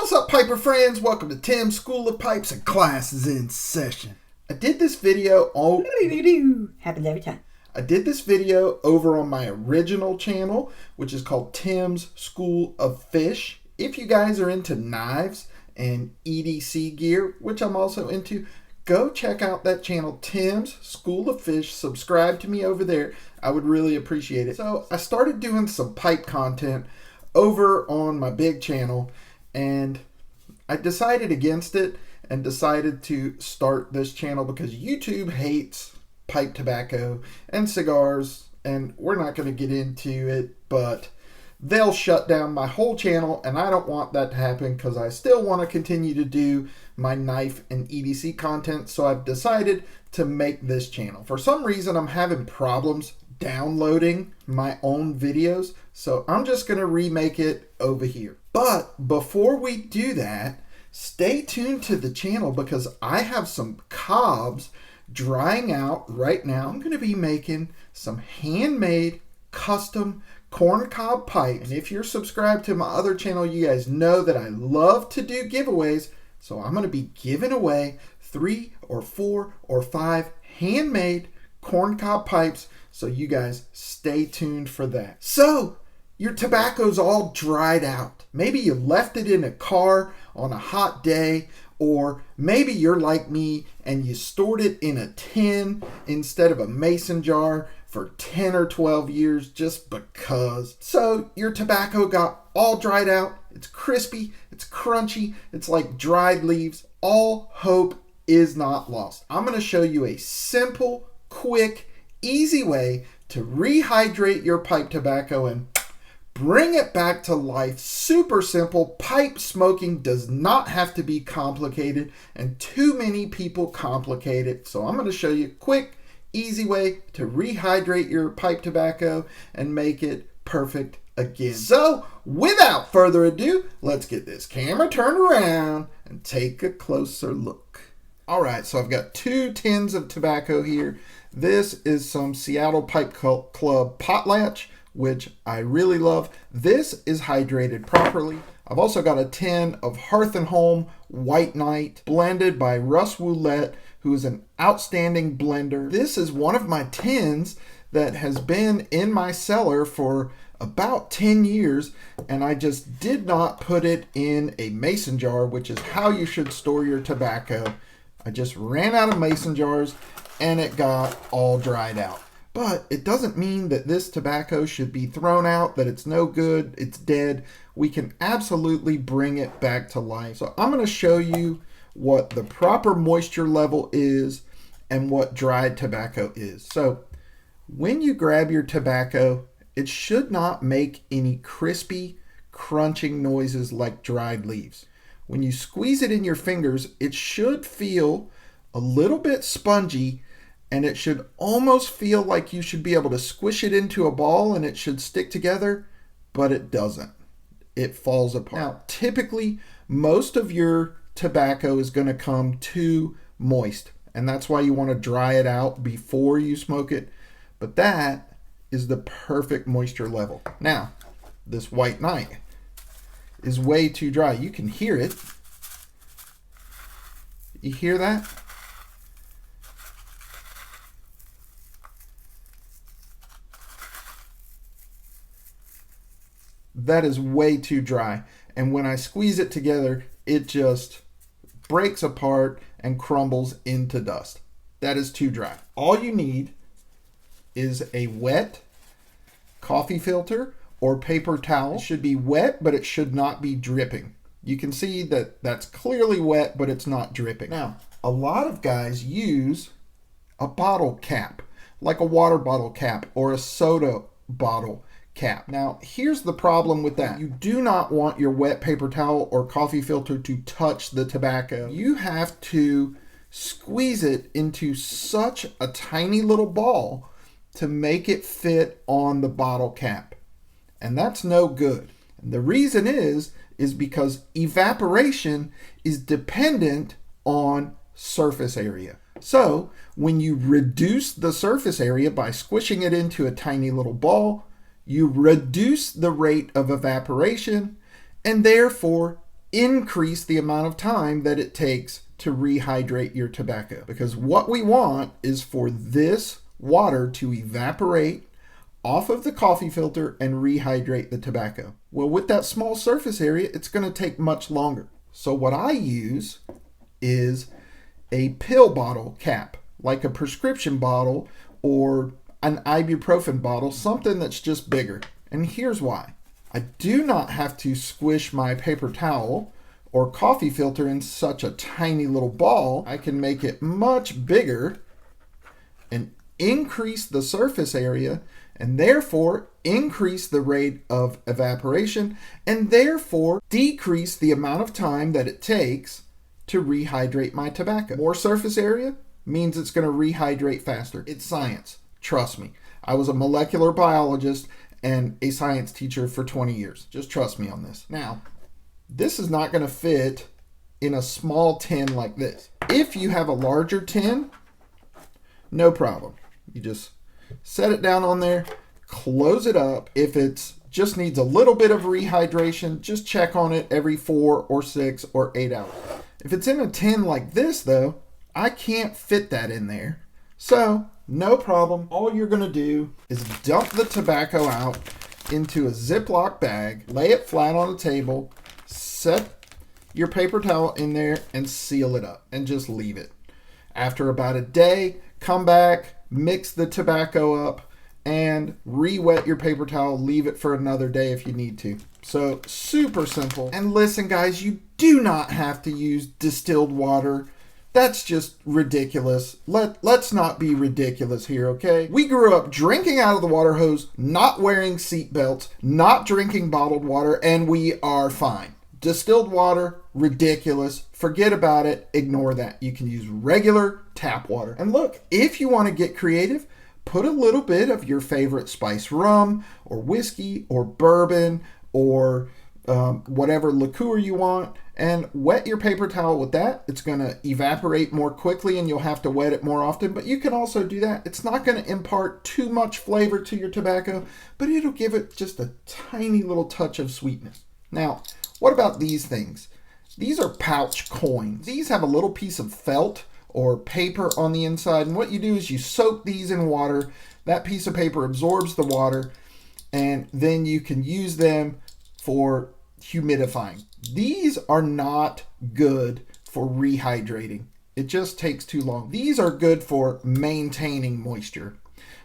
What's up, Piper friends? Welcome to Tim's School of Pipes and class is in session. I did this video Happens every time. I did this video over on my original channel, which is called Tim's School of Fish. If you guys are into knives and EDC gear, which I'm also into, go check out that channel, Tim's School of Fish. Subscribe to me over there. I would really appreciate it. So I started doing some pipe content over on my big channel, and I decided against it and decided to start this channel because YouTube hates pipe tobacco and cigars, and we're not going to get into it, but they'll shut down my whole channel, and I don't want that to happen because I still want to continue to do my knife and EDC content. So I've decided to make this channel. For some reason, I'm having problems downloading my own videos, so I'm just going to remake it over here. But before we do that, stay tuned to the channel because I have some cobs drying out right now. I'm going to be making some handmade custom corncob pipes. And if you're subscribed to my other channel, you guys know that I love to do giveaways. So I'm going to be giving away 3 or 4 or 5 handmade corncob pipes. So you guys stay tuned for that. So your tobacco's all dried out. Maybe you left it in a car on a hot day, or maybe you're like me and you stored it in a tin instead of a mason jar for 10 or 12 years just because. So your tobacco got all dried out. It's crispy, it's crunchy, it's like dried leaves. All hope is not lost. I'm going to show you a simple, quick, easy way to rehydrate your pipe tobacco and bring it back to life. Super simple. Pipe smoking does not have to be complicated, and too many people complicate it. So I'm going to show you a quick, easy way to rehydrate your pipe tobacco and make it perfect again. So without further ado, let's get this camera turned around and take a closer look. All right, so I've got 2 tins of tobacco here. This is some Seattle Pipe Club potlatch, which I really love. This is hydrated properly. I've also got a tin of Hearth & Home White Knight blended by Russ Woolette, who is an outstanding blender. This is one of my tins that has been in my cellar for about 10 years, and I just did not put it in a mason jar, which is how you should store your tobacco. I just ran out of mason jars and it got all dried out. But it doesn't mean that this tobacco should be thrown out, that it's no good, it's dead. We can absolutely bring it back to life. So I'm going to show you what the proper moisture level is and what dried tobacco is. So when you grab your tobacco, it should not make any crispy, crunching noises like dried leaves. When you squeeze it in your fingers, it should feel a little bit spongy, and it should almost feel like you should be able to squish it into a ball and it should stick together, but it doesn't. It falls apart. Now, typically, most of your tobacco is going to come too moist, and that's why you want to dry it out before you smoke it, but that is the perfect moisture level. Now, this White Knight is way too dry. You can hear it. You hear that? That is way too dry, and when I squeeze it together, it just breaks apart and crumbles into dust. That is too dry. All you need is a wet coffee filter or paper towel. It should be wet, but it should not be dripping. You can see that that's clearly wet, but it's not dripping. Now, a lot of guys use a bottle cap, like a water bottle cap or a soda bottle cap. Now, here's the problem with that. You do not want your wet paper towel or coffee filter to touch the tobacco. You have to squeeze it into such a tiny little ball to make it fit on the bottle cap. And that's no good. And the reason is because evaporation is dependent on surface area. So when you reduce the surface area by squishing it into a tiny little ball, you reduce the rate of evaporation, and therefore increase the amount of time that it takes to rehydrate your tobacco. Because what we want is for this water to evaporate off of the coffee filter and rehydrate the tobacco. Well, with that small surface area, it's going to take much longer. So what I use is a pill bottle cap, like a prescription bottle or an ibuprofen bottle, something that's just bigger. And here's why. I do not have to squish my paper towel or coffee filter in such a tiny little ball. I can make it much bigger and increase the surface area, and therefore increase the rate of evaporation, and therefore decrease the amount of time that it takes to rehydrate my tobacco. More surface area means it's going to rehydrate faster. It's science. Trust me. I was a molecular biologist and a science teacher for 20 years. Just trust me on this. Now, this is not going to fit in a small tin like this. If you have a larger tin, no problem. You just set it down on there, close it up. If it just needs a little bit of rehydration, just check on it every 4 or 6 or 8 hours. If it's in a tin like this though, I can't fit that in there. So no problem. All you're going to do is dump the tobacco out into a Ziploc bag, lay it flat on the table, set your paper towel in there and seal it up and just leave it. After about a day, come back, mix the tobacco up and re-wet your paper towel. Leave it for another day if you need to. So super simple. And listen guys, you do not have to use distilled water. That's just ridiculous. Let's not be ridiculous here, okay? We grew up drinking out of the water hose, not wearing seat belts, not drinking bottled water, and we are fine. Distilled water, ridiculous. Forget about it. Ignore that. You can use regular tap water. And look, if you want to get creative, put a little bit of your favorite spice rum or whiskey or bourbon or whatever liqueur you want and wet your paper towel with that. It's going to evaporate more quickly and you'll have to wet it more often, but you can also do that. It's not going to impart too much flavor to your tobacco, but it'll give it just a tiny little touch of sweetness. Now, what about these things? These are pouch coins. These have a little piece of felt or paper on the inside, and what you do is you soak these in water. That piece of paper absorbs the water, and then you can use them for humidifying. These are not good for rehydrating. It just takes too long. These are good for maintaining moisture.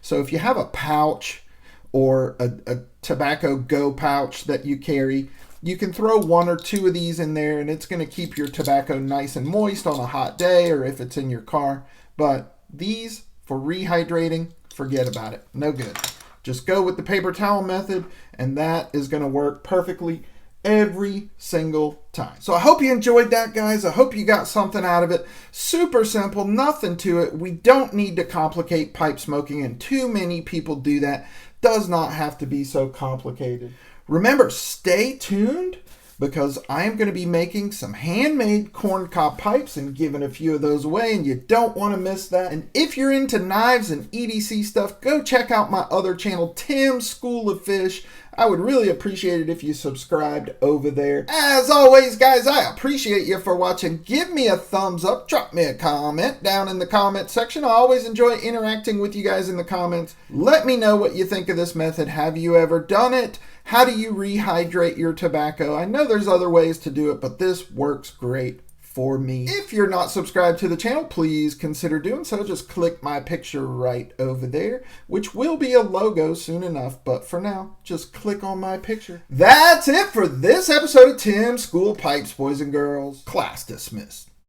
So if you have a pouch or a tobacco go pouch that you carry, you can throw 1 or 2 of these in there and it's going to keep your tobacco nice and moist on a hot day or if it's in your car. But these for rehydrating, forget about it. No good. Just go with the paper towel method and that is going to work perfectly every single time. So I hope you enjoyed that, guys. I hope you got something out of it. Super simple, nothing to it. We don't need to complicate pipe smoking, and too many people do that. Does not have to be so complicated. Remember, stay tuned because I am going to be making some handmade corncob pipes and giving a few of those away, and you don't want to miss that. And if you're into knives and EDC stuff, go check out my other channel, Tim's School of Fish. I would really appreciate it if you subscribed over there. As always, guys, I appreciate you for watching. Give me a thumbs up. Drop me a comment down in the comment section. I always enjoy interacting with you guys in the comments. Let me know what you think of this method. Have you ever done it? How do you rehydrate your tobacco? I know there's other ways to do it, but this works great for me. If you're not subscribed to the channel, please consider doing so. Just click my picture right over there, which will be a logo soon enough, but for now, just click on my picture. That's it for this episode of Tim's School of Pipes, boys and girls. Class dismissed.